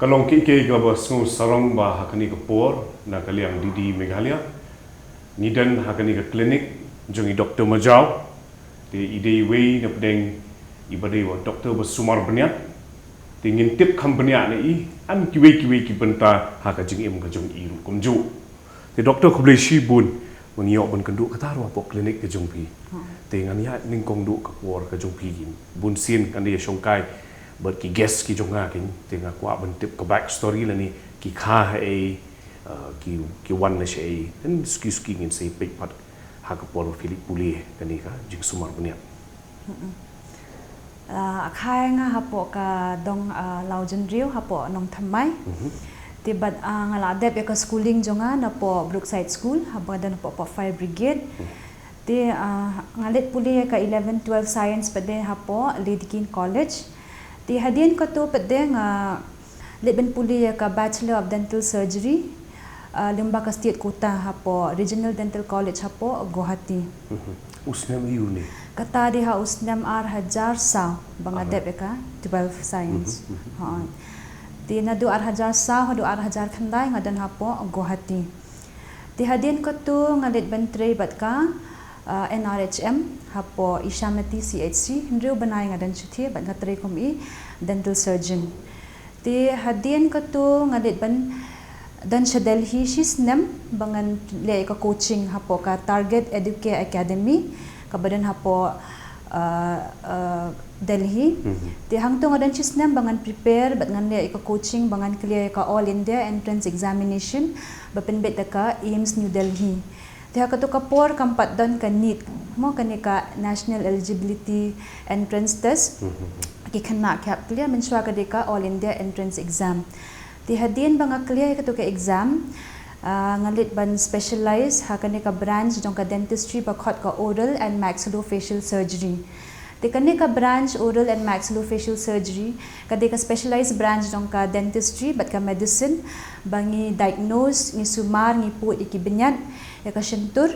Kalong kiki gaba sungu sarong ba hakani ke por na kaliang di Meghalaya. Nidan hakani ke klinik jungi Doktor Majaw. Di ide wei na pedeng ibadai wa doktor bersumar beniat. Di ngintip kam beniat ni i an kiwe ki benta haka jing im ka jung iru kumju. Di doktor kublai shi bun mengiok bun kenduk kata ruang pok klinik ke jung pi. Di ngania ning kong du ka por ka jung pi gin. Bun sin kan dia songkai but ki guess ki jonga kin tenga kwa ban tip ka back story la ni ki kha e ki wan na she en excuse ki ngin sei pek pat ha ka por Phylliew kani ka jing sumar bnia khai nga hapo ka dong laujen riu hapo nong thamai ti bat ngala dep ka schooling jonga na po Brookside School hapo dan po Fire Brigade ti ngalit puli ka 11 12 science pade hapo Lidkin College di hadian ko tu pedeng leben puli ka Bachelor of Dental Surgery limba ka state kota hapo Regional Dental College hapo Guwahati. Usnam iu ni. Kata di ha usnam hajar sa bangadep ka 12 science. Di na du hajar sa do hajar khandai ngadan hapo Guwahati. Di hadian ko tu ngalit bentre bat ka NRHM hapo Ishamati CHC hinriu banai ngadan chuthi bat ngatri komi dental surgeon ti hadian ko tu ngalit ban dan sa Delhi shisnem bangan le ka coaching hapo ka Target Educare Academy kabadan hapo Delhi ti hangtong ngadan shisnem bangan prepare bat ngan le ka coaching bangan clear ka All India Entrance Examination bapen bet ka AIMS New Delhi. Tiha ka tu kapor kampat don ka NEET mo kani ka National Eligibility Entrance Test ki khana kap clear menswa ka deka All India Entrance Exam. Tiha din banga clear ka tu ka exam ngalit ban specialize ha kani ka branch dong ka dentistry ba khot ka oral and maxillofacial surgery. Ti kani ka branch oral and maxillofacial surgery kadi ka specialized branch dong ka dentistry bat ka medicine bangi diagnose ni sumar ni put iki benyat ya ka shentur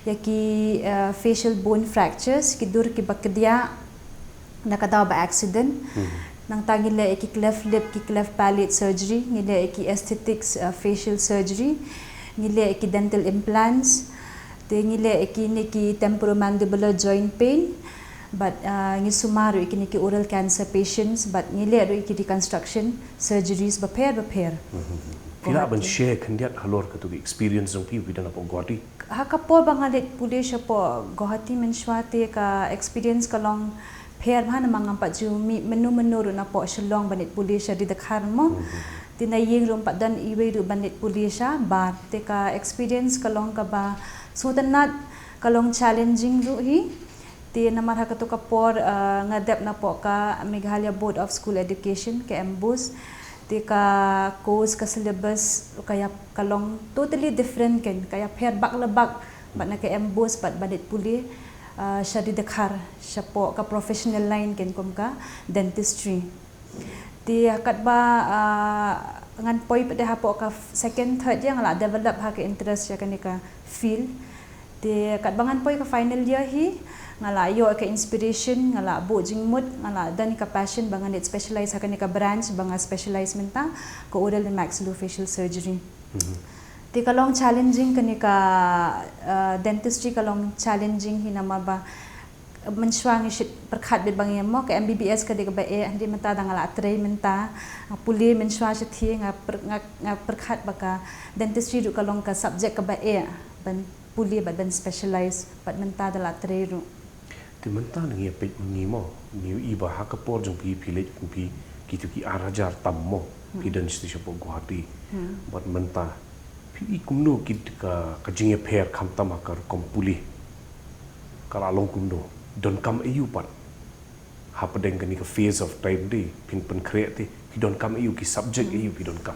ya ki facial bone fractures ki dur ki bakdia nakadaw ba accident nang tagile iki cleft lip ki cleft palate surgery ngile iki aesthetics facial surgery ngile iki dental implants te ngile iki niki temporomandibular joint pain but ngi sumaru iki niki oral cancer patients but ngile ro iki reconstruction surgeries ba pair Kira ban share kandiat halor ka tu experience jong pi bidan apo Guwahati. Hakapo bangalit puli siya po Guwahati mensyate ka experience ka long pair man mga paju menu ro na po siya long banit puli siya di dakhar mo. Tinaying rum padan iwe ro banit puli siya ba te ka experience ka long ka ba so tanat ka long challenging ro hi ti namar hakato ka por ngadep na po ka Meghalaya Board of School Education ka MBOS ti ka course ka syllabus kaya kalong totally different ken kaya pair baklabak bat na ka MBOS bat badit puli siya di dakhar siya po ka professional line ken kum ka dentistry ti kat ba ngan poi pade ha po ka second third yang la develop ha ka interest siya kanika field ti kat bangan poi ka final year hi ngala yo ka inspiration ngala bu Jingmut ngala dan ka passion bangan it specialize ha kanika branch banga specialize menta ko oral and maxillofacial surgery ti kalong challenging kanika dentistry kalong challenging hinama ba menswang shit perkhat bit bang mo ka MBBS ka de ba andi menta ngala tray menta puli menswa shi thi nga perkhat ba ka dentistry ru kalong ka subject ka ba ban puli ba dan specialize bat menta dala tray ru Ti menta ngi pek ngi mo ni iba ha ka por jong pi Phylliew ku pi ki tu ki arajar tammo pi dan sti sho Guwahati bat menta pi kumno ki ka jing pair kham tamakar kompuli kala long kumno don kam eu pat ha padeng kani ka phase of time di pin pen create ki don kam eu ki subject eu pi don kam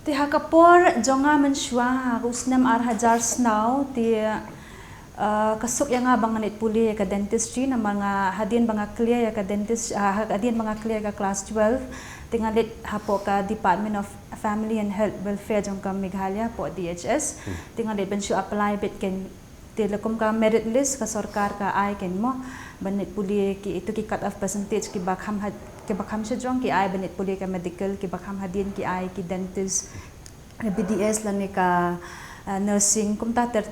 ti ha ka por jonga menswa usnam hajar snaw ti kasuk yang abang nganit puli ka dentistry na mga hadin mga clear ka dentist hadin mga clear ka class 12 tingalit hapo ka Department of Family and Health Welfare jong ka Meghalaya po DHS tingalit ben siya apply bit ken tilakom ka merit list ka sarkar ka ay ken mo banit puli ki itu ki cut off percentage ki bakham ke bakam sejong ki ai banit pulih ke medical ki bakam hadin ki ai ki dentist BDS lan ka nursing kumta ter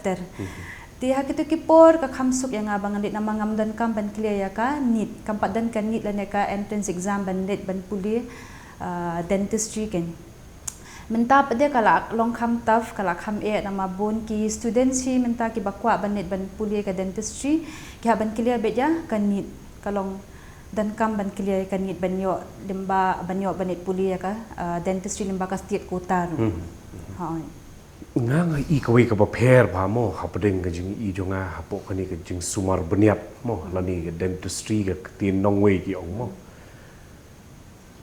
ti ha kitu ki por ka khamsuk yang abang andit nama ngam dan kam ban clear ya ka NEET kampat dan ka NEET lan ka entrance exam ban net ban pulih dentistry kan menta pada kala long kham tough kala kham nama bon ki students hi menta ki bakwa ban net ban pulih ka dentistry ki ban clear bet ya ka NEET kalong dan kam ban clear ka NEET ban yo limba ban yo ban net pulih ya ka dentistry limba ka state kota ru ha nga i kawai ka pair ba mo hapadeng ka jing i jonga hapo kani ka jing sumar beniap mo lani ka dentistry ka tin nongwei ki ong mo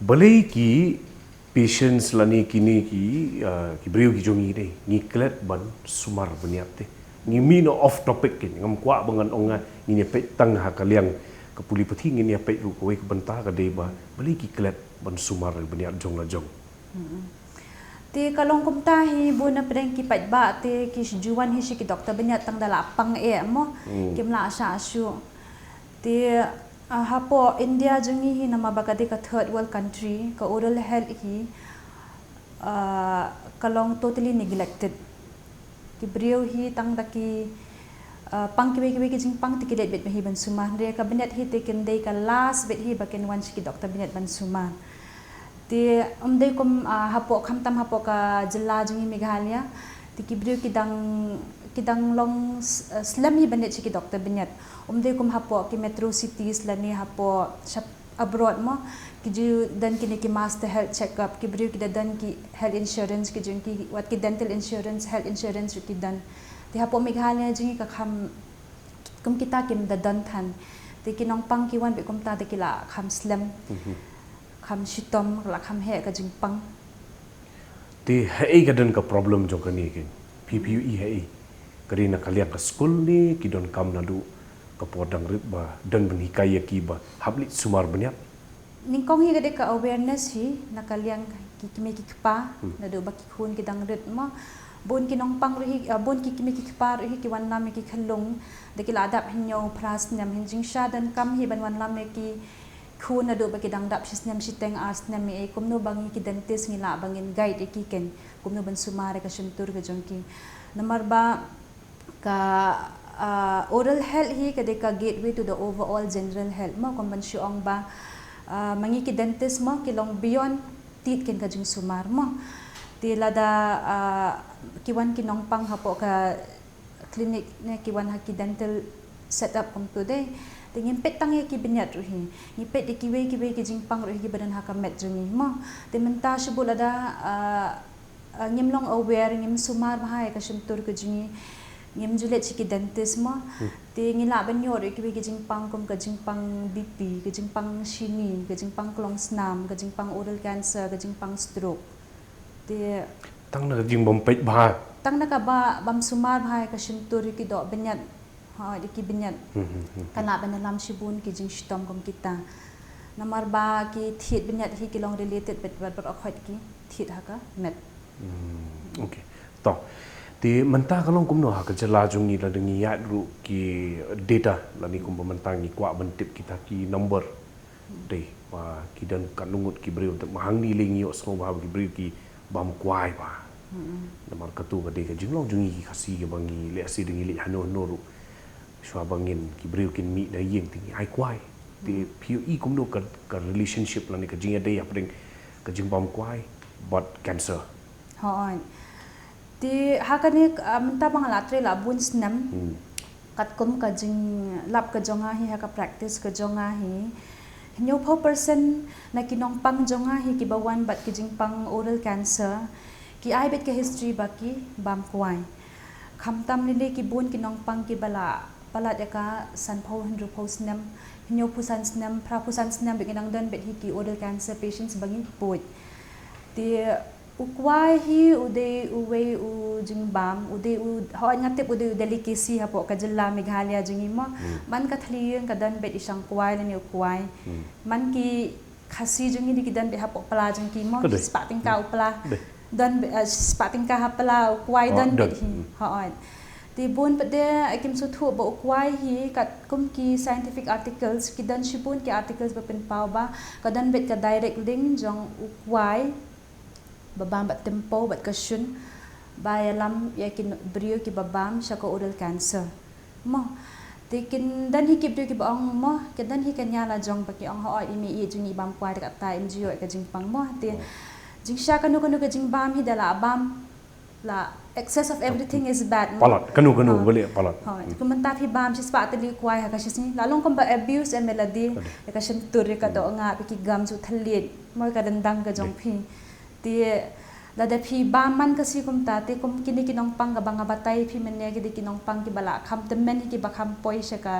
balai ki patients lani kini ki beriu ki jongi dei ni klet ban sumar beniap te ni mino off topic ki ngam kwa bangan onga ni pe tang ha kaliang ka puli pati ni pe ru kawai ka banta ka dei ba balai ki klet ban sumar beniap jong la jong ti kalong kumta hi bu na preng ki pat ba te ki juwan hi shi ki doktor benyat tang dala pang mo kim la sha shu ti hapo India jungi hi nama bakade ka third world country ka oral health hi kalong totally neglected ki brio hi tang daki pang ki ki jing pang ti ki det bet hi ban suma re ka benyat hi te kin dei ka last bet hi baken wan shi ki doktor benyat ban suma ti umdai kum hapo khamtam hapo ka jilla jungi Meghalaya ti kibrio kidang long slum hi banet ki doktor benyat umdai kum hapo ki metro cities lani hapo abroad mo ki ju dan ki master health check up kibrio ki dan ki health insurance ki jung ki wat ki dental insurance health insurance ki dan ti hapo Meghalaya jungi ka kham kum kita kim da dan than ti kinong pang ki wan be kum ta de ki la kham slum kham shitom la kham he ka jingpang ti hei ka dan ka problem jong kani kin PPE hei kari na kalian ka school ni ki don kam na du ka podang rit ba dan ben hikaya ki ba hablit sumar banyap ningkong hi gade ka awareness hi na kalian ki kimi ki pa na do ba ki khun ki dang rit ma bon ki nong pang ri bon ki kimi ki pa ri ki wan lam ki khalung de ki la dap hinyo pras nyam hinjing sha dan kam hi ban wan lam ki khun ado ba kidang dap sisnem siteng as nem e kumno bangi ki dentist ngila bangin guide ki ken kumno ban sumare ka shuntur ka jongki number ba ka oral health hi ka de ka gateway to the overall general health mo kom ban shuong ba mangi ki dentist mo kilong beyond teeth ken ka jing sumar mo ti lada kiwan kinong pang hapo ka clinic ne kiwan ha ki dental setup kom today tingin pet tang ki binyat ruhi ni pet ki we ki jingpang ruhi ki badan haka met jungi mo te menta shubul ada ngim long aware ngim sumar bahai ka shimtur ka jungi ngim julet ki dentist mo te ngila banyor ki we ki jingpang kom ka jingpang BP ka jingpang shini ka jingpang klong snam ka jingpang oral cancer ka jingpang stroke te tang na jing bom pet ba tang na ka ba bam sumar bahai ka shimtur ki do binyat ha di ki binyat kana banalam shibun ki jing shitom kom kita namar ba ki thit binyat hi ki long related bet ber akhot ki thit ha ka met okay to ti menta kalong kum no ha ka jala jung ni la dengi ya ru ki data la ni kum mentang ni kwa bentip kita ki number de wa ki dan kanungut ki beri untuk mahang ni ling yo semua ba ki beri ki bam kwai ba namar katu ka de ka jing long jung ki khasi ke bangi le asi dengi le hano no ru shwa bangin ki beriu kin mi da yeng ting ai kwai ti PUE kum no ka relationship la ni ka jinga dei apring ka jing bam kwai but cancer hoi ti hakani menta bang latre la bun snam kat kum ka jing lap ka jonga hi ha ka practice ka jonga hi nyo po person na kinong pang jonga hi ki bawan bat ki jing pang oral cancer ki ai bet ka history ba ki bam kwai khamtam ni ki bun kinong pang ki bala palat ka san pho hundru pho snam nyo pusan snam pra pusan snam beginang dan bet hi ki oral cancer patients bangin pot ti ukwai hi ude uwe u jingbam ude u ho ngatip ude delicacy hapo ka jilla Meghalaya jingi mo man ka thliyeng ka dan bet isang kwai ni ukwai man ki khasi jingi di dan bet hapo pala jingi mo spating ka upla dan spating ka hapla ukwai dan bet hi ho Ti bun pada akim suthu ba ukwai hi kat kum ki scientific articles ki dan shibun ki articles ba pen pau ba kadan bet ka direct link jong ukwai babam bat tempo bat kasyun ba yalam yakin brio ki babam shaka oral cancer mo tikin dan hi ki brio ki ba ong mo ke dan hi kan yala jong ba ki ong ho imi i jung i bam kwai kat ta MGO ka jing pang mo ti jing sha kanu ka jing bam hi dala bam la excess of everything is bad. Palat, kanu boleh palat. Kumanta phi bam sis pa tali kwai ha kasi ni lalong kom ba abuse and melody ka sentur ka do nga piki gam su thalit mo ka dandang ka jong phi ti la da phi bam man kasi kum ta te kum kini kinong pang ka banga batay phi men ne ki kinong pang ki bala kham te men ki ba kham poi sha ka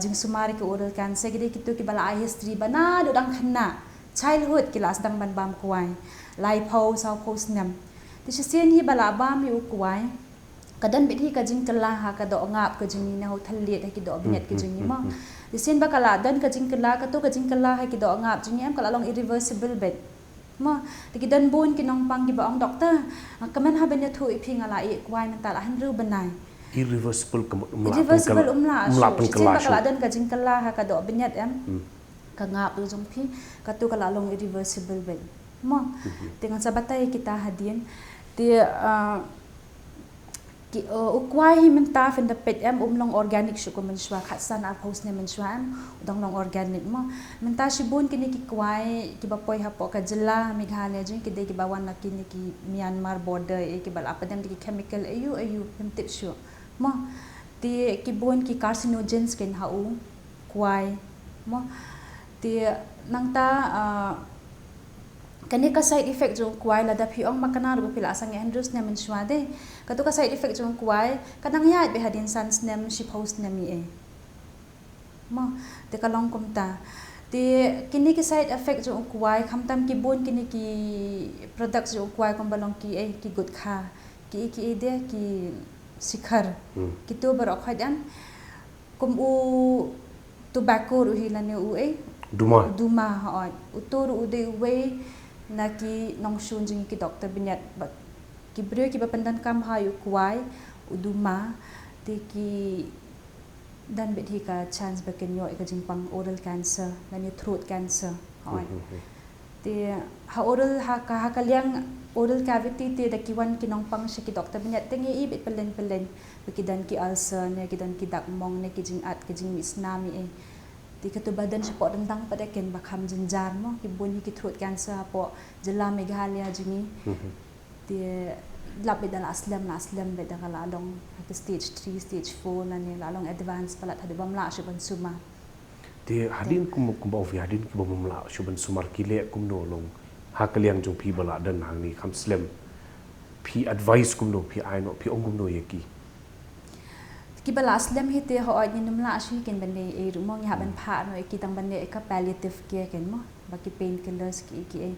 jing sumari ka oral cancer ki ki to ki bala history bana do dang khanna childhood ki las dang ban bam kwai lai pho sau pho snam ti sien hi bala bam yu kwai kadan bit hi ka jing kala ha ka do ngap ka jing ni na ho thalit ha ki do binet ki jing ni ma ti sien ba kala dan ka jing kala ka to ka jing kala ha ki do ngap jing em kala long irreversible bet ma ti ki dan bun ki nong pang ki ba ong doktor kaman ha ben ya thu i phing ala i kwai man ta la han ru banai Irreversible irreversible umla pen sien ba kelas. kala dan ka jing kala ha ka do binet em ka ngap du jong phi ka tu kala long irreversible bet ma dengan sabatai kita hadian ti ki ukwai hi menta fen da pet em long organic shu ko men shwa khatsan a post ne men shwa em dong long organic ma menta shibun kini ki kwai ki ba poi ha po ka jilla Meghalaya jing ki de ki bawan na kini ki Myanmar border e ki bal apadam ki chemical ayu pem tip shu ma ti ki bun ki carcinogens ken ha u kwai ma ti nang ta kani ka side effect jong kwai la da phi ong makana ru pila sang Andrews ne men shwa de ka to ka side effect jong kwai kanang ya be hadin sans nem shi post nemi e ma te ka long kom ta te kini ki side effect jong kwai kham tam ki bon kini ki products jong kwai kom balong ki e ki good kha ki de ki sikhar ki to bar okhadan kom u tobacco ru hilane u e duma ha utor u de we na ki nong shun jing ki doktor binyat ba ki brio ki ba pandan kam ha yu kwai uduma te ki dan bet hi ka chance ba ken yo ka jing pang oral cancer na ni throat cancer ha te ha oral ha ka liang oral cavity te da ki wan ki nong pang shi ki doktor binyat te ngi i bet pelen ba ki dan ki ulcer ne ki dan ki dak mong ne ki jing at ki jing misnami e ti ka to badan siya po dandang pada ken bakham jinjar mo ki buni ki throat cancer po jilla Meghalaya jingi ti lap be dala aslam be da kala long stage 3 stage 4 na ni lalong advance palat hadi bamla siya ban suma ti hadin kum ba ofi hadin ki bamla siya ban sumar kile kum no long ha kaliang jong pi bala dan hang ni kham slam pi advice kum no pi ai no pi ong kum no yeki ki bala aslam hi te ho ni numla ashi ken bane e rumong ya ban pha no ki tang bane ka palliative care ken mo ba ki pain killers ki e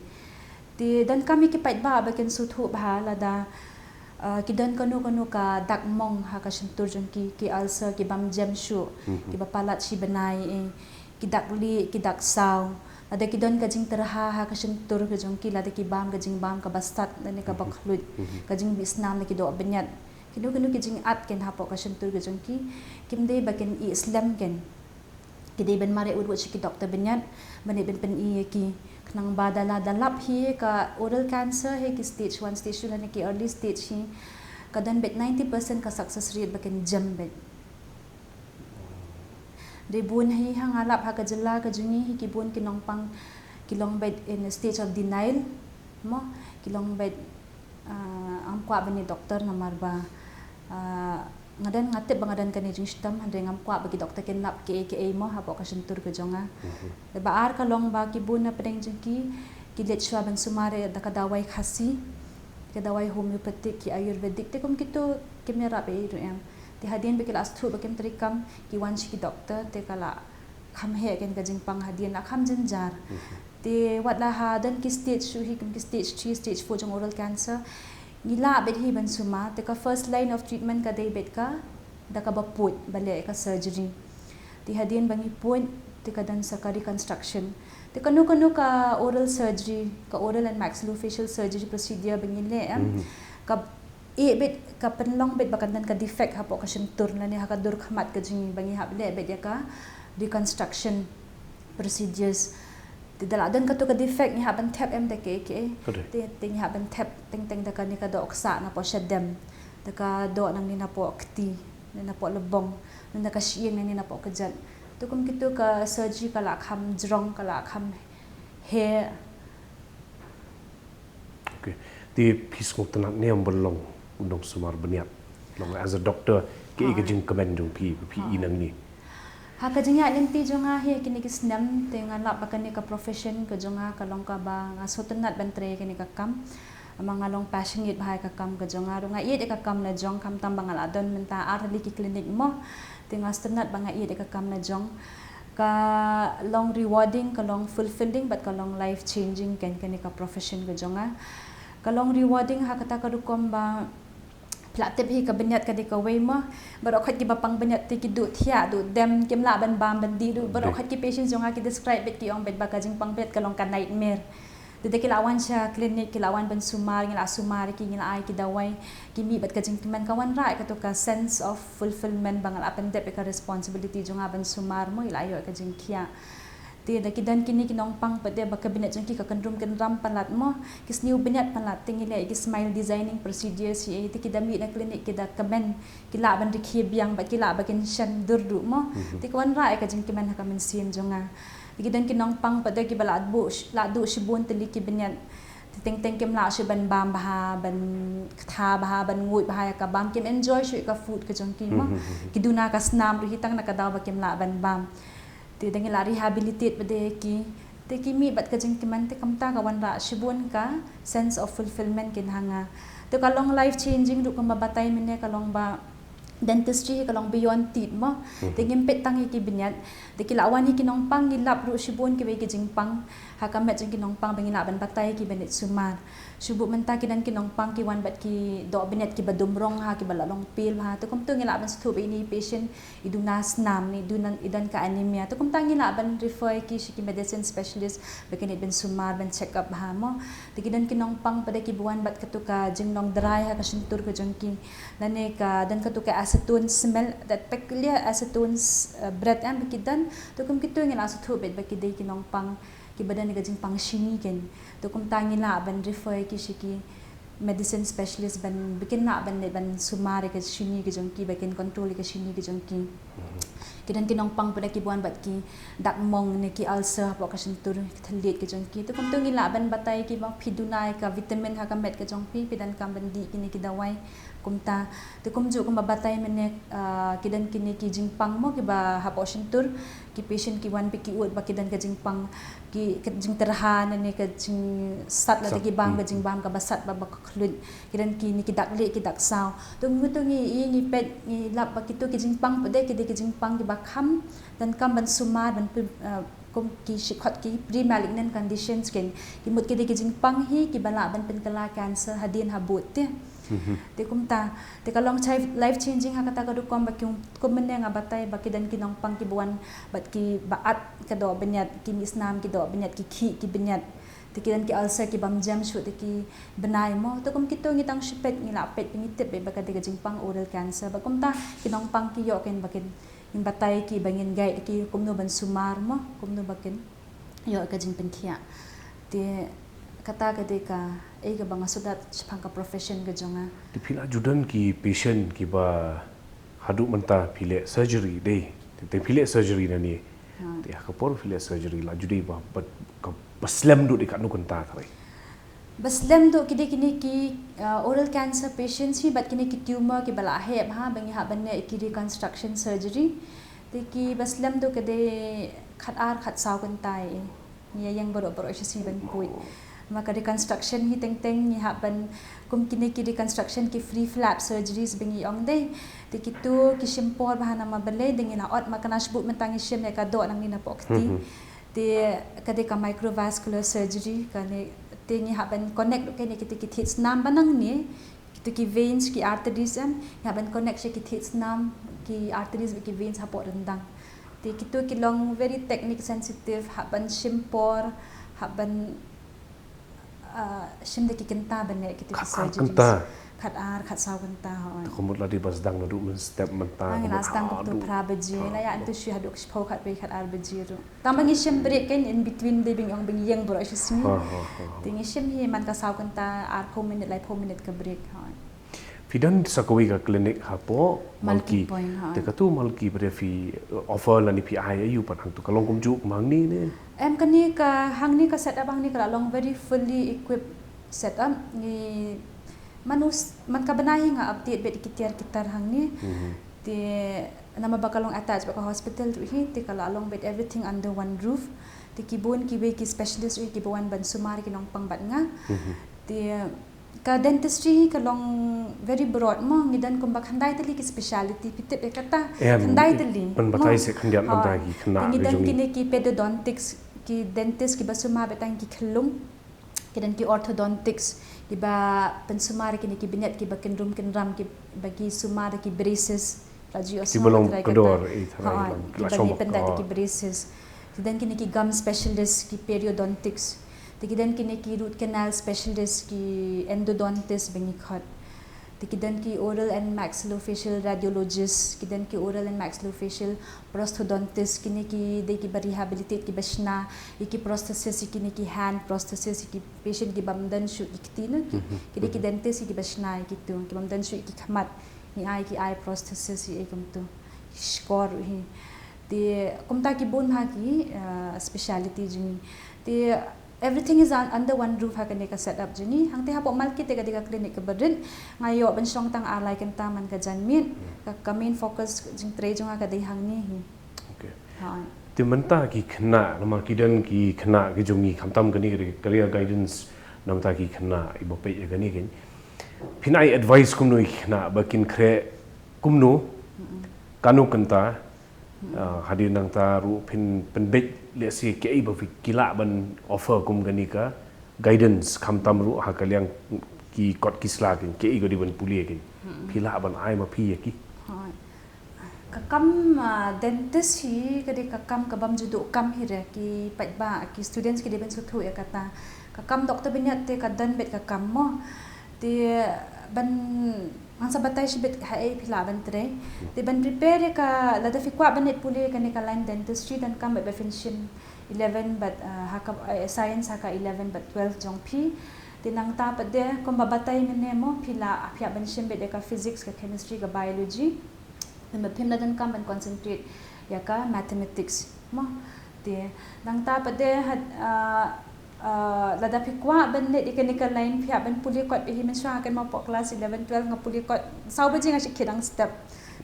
ti dan kami ki pait ba ba ken su thu ba la da ki dan kanu ka dak mong ha ka sentur jong ki ulcer ki bam jam shu ki ba palat shi banai e ki dak li ki dak saw ada ki dan ka jing terha ha ka sentur ka jong ki la da ki bam ka jing bam ka bastat ne ka bakhlut ka jing bisnam ne ki do benyat kinu ki jing at ken hapo ka sentur ka jong ki kimde ba ken I islam ken ki de ben mare ud ki doktor benyat bane ben pen I ki knang badala dalap hi ka oral cancer he ki stage 1 stage 2 ne ki early stage hi ka dan bet 90% ka success rate ba ken jam bet de bun hi hang alap ha ka jilla ka jungi hi ki bun ki nong pang ki long bet in a stage of denial mo ki long bet am kwa bani doktor na marba ngadan ngatip bangadan kan jing stam hande ngam kwa bagi doktor ken lap ke mo ha ka sentur ke jonga ba ar ka long ba ki bun na pedeng jing ki let shwa ban sumare da ka dawai khasi ke dawai homeopathic ki ayurvedic te kom kito kemera be ru em te hadien be kelas thu ba kem trikam ki wan ki doktor te kala kham he ken ka jing pang hadien na kham jinjar te wat la ha dan ki stage shu hi kem ki stage 3 stage 4 jong oral cancer nila bet hi ban suma te ka first line of treatment ka dei bet ka da ka baput bale ka surgery ti hadin bangi point te ka dan sa ka reconstruction te kanu ka oral surgery ka oral and maxillofacial surgery procedure bangi le ka bet ka penlong bet bakan ka defect hapo ka sentur na ni hakadur khamat ka jing bangi hab le bet ya ka reconstruction procedures tidak dan ka tu ka defect ni haban tap em da ke ting haban tap ting da ka ni ka do oksa na po shadem da ka do nang ni na po kti ni na po lebong na ka sieng ni na po ka jan tu kum kitu ka surgery ka la kham jrong ka la kham hair di pisngok tenak ni yang berlong undang sumar beniat long as a doctor ke jing komen jong pi inang ni ha ka jing ya lenti jonga he kini ki snam tengan la bakan ni ka profession ka jonga ka long ka ba nga sotenat bantre kini ka kam amang long passionate bahai ka kam ka jonga ro nga ye ka kam na jong kam tam bangal adon menta arli ki clinic mo tenga sotenat banga ye ka kam na jong ka long rewarding ka long fulfilling but ka long life changing ken kini ka profession ka jonga kalong rewarding ha kata ka dukom ba platip hi ka benyat ka di ka way mo barok khat ki bapang benyat ti ki du thia du dem kem la ban bam ban di du barok khat ki patients jong ha ki describe bet ki ong bet ba ka jing pang bet kalong ka nightmare de ki lawan sha clinic ki lawan ban sumar ngila sumar ki ngila ai ki dawai ki mi bet ka jing man kawan ra ka to ka sense of fulfillment bangal apen de ka responsibility jong ha ban sumar mo ila yo ka jing thia ti da kidan kini kinong pang pade ba kabinet jong ki ka kanrum kan ram palat mo kis new binet palat tingile ki smile designing procedures si ti kidami na clinic kida kamen kila ban dikhi biang ba kila ba kin shan durdu mo ti kwan ra ka jing kiman ha kamen sim jonga kidan kinong pang pade ki balad bu la du shibun tili ki binet ting ting kem la shi ban bam ba ban tha ba ban ngui ba ka bam kem enjoy shi ka food ka jong ki mo kiduna ka snam ri hitang na ka daw ba kem la ban bam ti dangi la rehabilitate bade ki te ki mi bat ka jing kiman te kamta ka wan ra shibun ka sense of fulfillment kin hanga to ka long life changing du ka mabatay minne ka long ba dentistry ka long beyond teeth mo te gimpet tangi ki binyat te ki lawan hi kinong pang gilap ru shibun ki be ki jing pang ha ka met jing kinong pang bangila ban batay ki benet sumar subu menta kidan kinong pang ki wan bat ki do benet ki badumrong ha ki balalong pil ha to kum tu ngila ban stu ini patient iduna snam ni dunan idan ka anemia to kum tang ngila ban refer ki shi ki medicine specialist bekenet ben sumar ben check up ha mo te kidan kinong pang pada ki buan bat katuka jing long dry ha ka sintur ka jong ki lane ka dan katuka acetone smell that peculiar acetone breath and bikidan to kum kitu ngila stu bet bakidai kinong pang ki badan ni gajing pang shini ken to kum tangi la ban refer ki shiki medicine specialist ban bikin na ban ne ban sumare ke shini ke jong ki bakin control ke shini ke jong ki kidan kinong pang pada ki buan bat ki dak mong ne ki ulcer ha ka sentur thalit ke jong ki to kum to ngila ban batai ki bang phidunai ka vitamin ha ka met ke jong pi pidan kam ban di kini ki dawai kumta to kum ju kum batai mene kidan kini ki jing pang mo ki ba ha po sentur ki patient ki wan ki ut bakidan ka jing pang ki jing terhan ne ka jing sat la ki bang ka jing bam ka basat ba khlut kidan ki ni ki dak le ki dak saw to ngutu ngi pet ngi lap bakitu ki jing pang pade ki de ki jing pang ki ba kham dan kam ban sumar ban kum ki shikhat ki pre malignant conditions ken ki mut ki de ki jing pang hi ki bala ban pen kala cancer hadin habut te te kumta te kalong life changing ha kata ka du kom ba kum men nga batay ba kidan kinong pang kibuan bat ki baat ka do benyat ki misnam ki do benyat ki benyat te kidan ki ulcer ki bamjam shu te ki benai mo to kum kito ngitang shipet ngila pet ngitip ba ka de jing pang oral cancer ba kumta kinong pang ki yo ken bakin in batay ki bangin gai ki kumno ban sumar mo kumno bakin yo ka jing penthia te kata ka de ka ega banga sudat chapang ka profession ga jonga di phila judan ki patient ki ba hadu menta phile surgery de te phile surgery na ni te ka por phile surgery la judi ba but ka baslam du de ka nu kanta thai baslam do kini ki oral cancer patients hi bat kini ki tumor ki bala he ha bangi ha banne ki reconstruction surgery te ki baslam do kade khat saw kan tai ni yang boro si ban pui maka reconstruction hi teng ni ha ban kum kini ki reconstruction ki free flap surgeries bengi ong de te ki tu ki shimpor bahana ma bale dengina ot maka nasbut mentangi shim ne ka do nang ni na pokti te kade ka microvascular surgery kane te ni ha ban connect ke ne ki hits nam banang ni ki veins ki arteries am ha ban connect ki hits nam ki arteries ki veins ha po rendang te ki tu ki long very technique sensitive ha ban shimpor ha ban shim de ki kenta ban ne ki tu surgery khat ar khat saw kanta hon Komut lah di pas dang nadu men step mentah. ang nastang ko to pra beje la ya antu shi haduk spau khat be khat ar beje ro tamang isem break kan in between de bing ong bing yang bro shi smi ting isem hi man ka saw kanta ar 4 minute lai 4 minute ka break hon Fidan sakawi ka klinik hapo malki te katu malki bre fi offer la ni pi ai ayu pan hang tu kalong kum juk mang ni ne em kani ka hang ni ka set up hang ni ka long very fully equipped set up ni manus man ka banahi nga update bet kitar hang ni te nama bakalong attach ba hospital ru hi te kala along bet everything under one roof te kibon kibe ki specialist ri kibawan ban sumar ki nong pangbat nga te ka dentistry ka long very broad mo ngidan kum bak handai tali ki speciality pitip e kata handai tali pan batai se khandian nam da gi khna ngidan kine ki pedodontics ki dentist ki basuma betang ki khlum kidan ki orthodontics ki ba pensumar kini ki binet ki bakin room kin ram ki bagi sumar ki braces raju ki belum kedor e tharai la som ki braces kidan kini ki gum specialist ki periodontics Tikidan kini ki root canal specialist ki endodontist bengi khat. Tikidan ki oral and maxillofacial radiologist, kidan ki oral and maxillofacial prosthodontist kini ki de ki rehabilitate ki basna, iki prosthesis kini ki hand prosthesis ki patient ki bamdan shu ikti no ki ki dentist ki basna ki tu ki bamdan shu ki khamat ni eye prosthesis e kum tu score hi. Ti kumta ki bon ha ki speciality jini. Ti everything is under one roof hakan ka set up jeni hang te hapo malki te ka clinic ka badrin ngayo ban song tang alai kan taman ka janmin ka main focus jing tre jong ka dei hang ni okay ti menta ki khna nama kidan ki khna ki jongi khamtam kani career guidance namta ki khna ibo pe gani ken phinai advice kumno khna bakin khre kumno kanu kanta hadir nang ta ru penbet le si ke iba fi kila ban offer kum gani ka guidance kham tam ru ha kalyang ki kot kisla kin ke i godi ban pulie kin phila ban ai ma phi ki kakam dentist hi kadi kakam kabam judo kam hi re ki patba ki students ki deben suthu ya kata kakam doktor binyat te kadan bet kakam mo te ban ang sabatay sibit hai phila ban tre te ban prepare ka lada fi kwa banet puli kani ka line dentistry dan kam ba finishing 11 but haka science haka 11 but 12 jong phi tinang ta pa de ko mabatay mene mo phila apya ban shimbe de ka physics ka chemistry ka biology te ma phim dan kam ban concentrate ya ka mathematics mo te nang ta pa de lada pikwa ban net ikanical line phia ban puli kot hi men sha kan ma po class 11 12 nga puli kot sau baje nga khidang step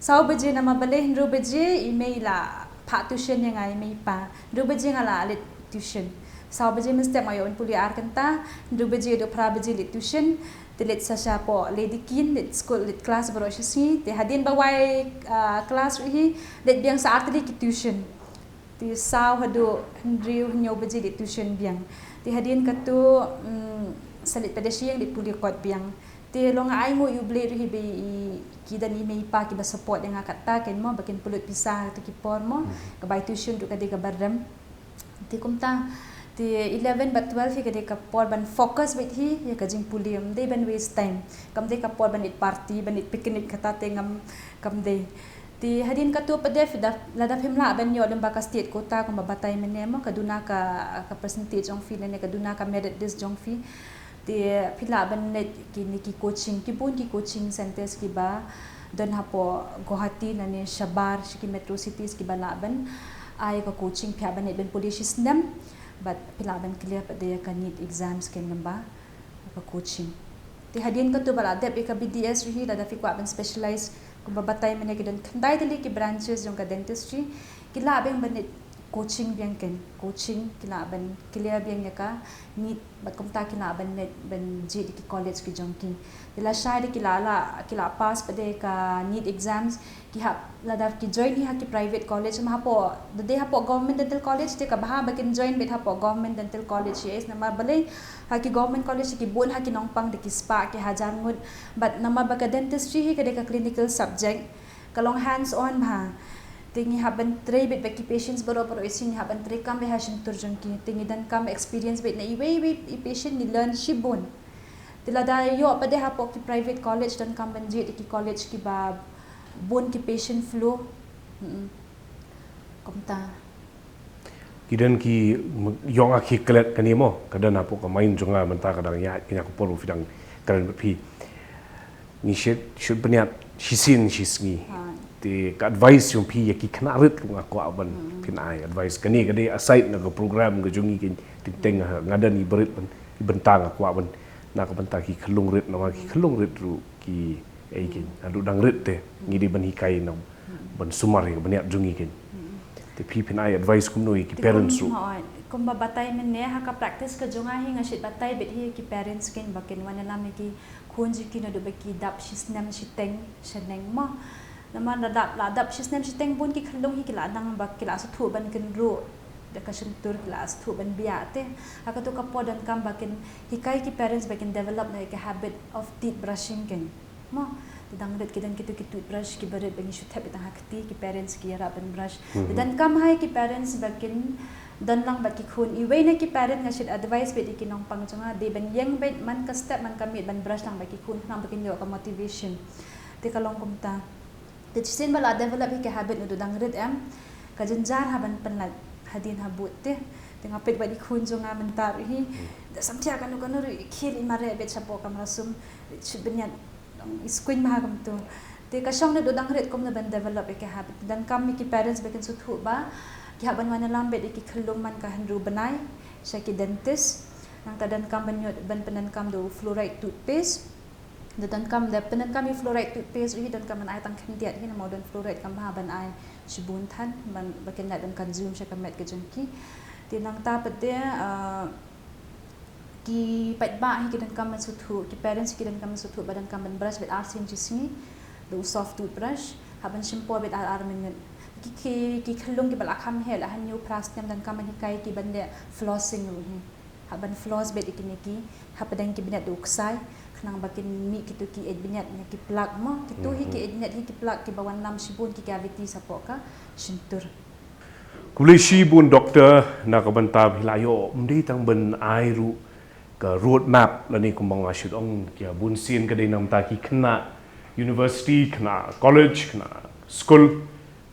sau baje na ma bale hinru baje email la pha tuition yang ai mai pa ru baje nga la le tuition sau baje men step ayo puli ar kanta ru baje do pra baje le tuition te let sa sha po lady kin let school let class bro shi te hadin ba wai class hi let biang sa artli ki tuition ti sau hadu hendriu nyo baje le tuition biang ti hadin katu salit pada siang di puli kot biang ti long ai ngo you blade ri be ki dan email pa ki ba support dengan kata ken mo bakin pulut pisah tu ki por mo ka bai tuition tu ka de ka baram ti kumta ti 11 but 12 hi ka de ka por ban focus with hi ya ka jing pulium de ban waste time kam de ka por ban it party ban it picnic kata te ngam kam de ti hadin katu pada lada phimla ban yo lemba ka state kota ko mabatay mene mo kaduna ka percentage jong fee ne kaduna ka merit this jong fee ti phila ban net ki coaching ki bun ki coaching centers ki ba don hapo Guwahati na ni Shabar ki metro cities ki ba laban ay ka coaching phia ban net ben police nam but phila ban clear pada ka need exams ken lamba ka coaching ti hadin katu bala dep ka BDS ri lada fi kwa ban specialized kung babatay man ki don kanday dali ki branches yung ka dentistry kilabeng banit coaching biang ken coaching kilaban clear biang ka need bat kumta kilaban net ban ji ki college ki jongki dila shari kila pass pade ka need exams ki ha lada ki join hi ha ki private college ma hapo de hapo government dental college te ka baha bakin join bet hapo government dental college yes na ma balay ha ki government college ki bon ha ki nongpang de ki spa ki hajar ngud but nama ba ka dentistry hi ka de ka clinical subject kalong hands on ba tingi haban tray bet baki patients baro isin haban tray kam be hashin turjun ki tingi dan kam experience bet na iwe patient ni learn shibon Tila dayo pa de hapo ki private college dan kam banjit ki college ki ba bon ki patient flow. Komta. Kidan ki yong aki kelet kani mo kadan apo ka main jonga menta kadang ya kinya ko polu fidang kadan pi ni should beniat hisin hisngi ti ka advice yung pi ya ki kanarit ko aku aban pinai advice kani kade aside na program ga jungi kin tinteng ngadan i berit bentang aku aban na ka benta ki khlung rit na ki khlung rit ru ki ai kin adu dang rit te ngidi ban hikai na ban sumar ga beniat jungi kin the people I advise kumnoi ki parents ru kum ba batay men ne ha ka practice ka jonga hi nga shit batay bet hi ki parents ken bakin wana lam ki khunji ki no do ba ki dap shisnam shiteng sheneng ma naman dap shisnam shiteng bun ki khlong hi ki la dang ba ki la su thu ban ken ru da ka shin tur class thu ban bia te ha ka to ka podan kam bakin hikai ki parents bakin develop na ki habit of teeth brushing ken ma dang ret kidan kitu ki toothbrush ki baret bangi should have itang hakti ki parents ki yara ban brush dan kam hai ki parents bakin dan lang bat ki khun i way na ki parent nga should advise bet ki nong pang chunga de ban yang bet man ka step man kamit ban brush lang ba ki khun nang bakin yo ka motivation te kalong kumta te sin bala develop ki habit no dang ret am ka janjar ha ban panlat hadin habut te tengah pet ba di khun chunga man tar hi da samthia kanu kanu khil i mare bet chapo kam rasum should benya screen mahagam tu te kasong na dodang ret kom na ban develop ke habit dan kami ki parents bakin su thu ba ki haban wana lambe ki khlum man ka hanru banai sya ki dentist nang tadan kam ban yot ban penan kam do fluoride toothpaste dan kam da penan kam i fluoride toothpaste ri dan kam an ai tang khindiat hi na modern fluoride kam ha ban ai shibun than ban bakin na dan consume sya kamet ke jengki ti nang ta pade ki pat ba hi kidan kam su thu ki parents kidan kam su thu badan kam ban brush bet arsin jisni do soft toothbrush haban shampoo bet ar minute ki khlung ki bala kham he la han new plastem dan kam hi kai ki ban de flossing ru hi haban floss bet ikini ki hapadang ki binat do ksai khnang bakin mi kitu ki ed binat ki plug mo kitu hi ki ed binat hi ki plug ki bawan nam shibun ki cavity sapo ka shintur kulishi bun doktor na ka banta hilayo mdi tang ban ai ru ka road map lani kumbang asyut ong kia bun sin ka dinam ta ki kena university kena college kena school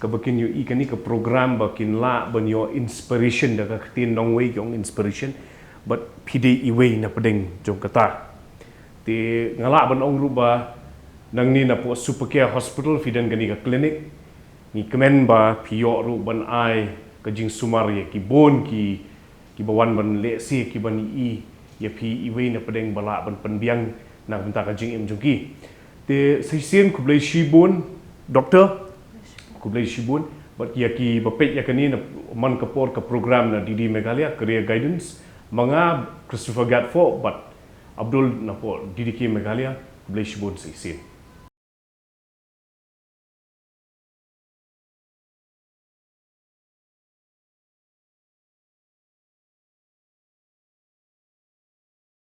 ka bakin yu ikani ka program bakin la ban yo inspiration da ka tin nong way yong inspiration but pide iway na pedeng jong kata ti ngala ban ong ruba nang ni na po supercare hospital fidan gani ka clinic ni kemen ba piyo ru ban ai ka jing sumar ye ki bon ki bawan ban le si ki ban i ya pi iwe na pedeng bala ban penbiang na benta ka jing im jungki te sisen kublai shibun doktor kublai shibun but ya ki bapet ya kani na man kapor ka program na Didi Meghalaya career guidance manga Christopher Gatfo but Abdul na po Didi Meghalaya kublai shibun sisen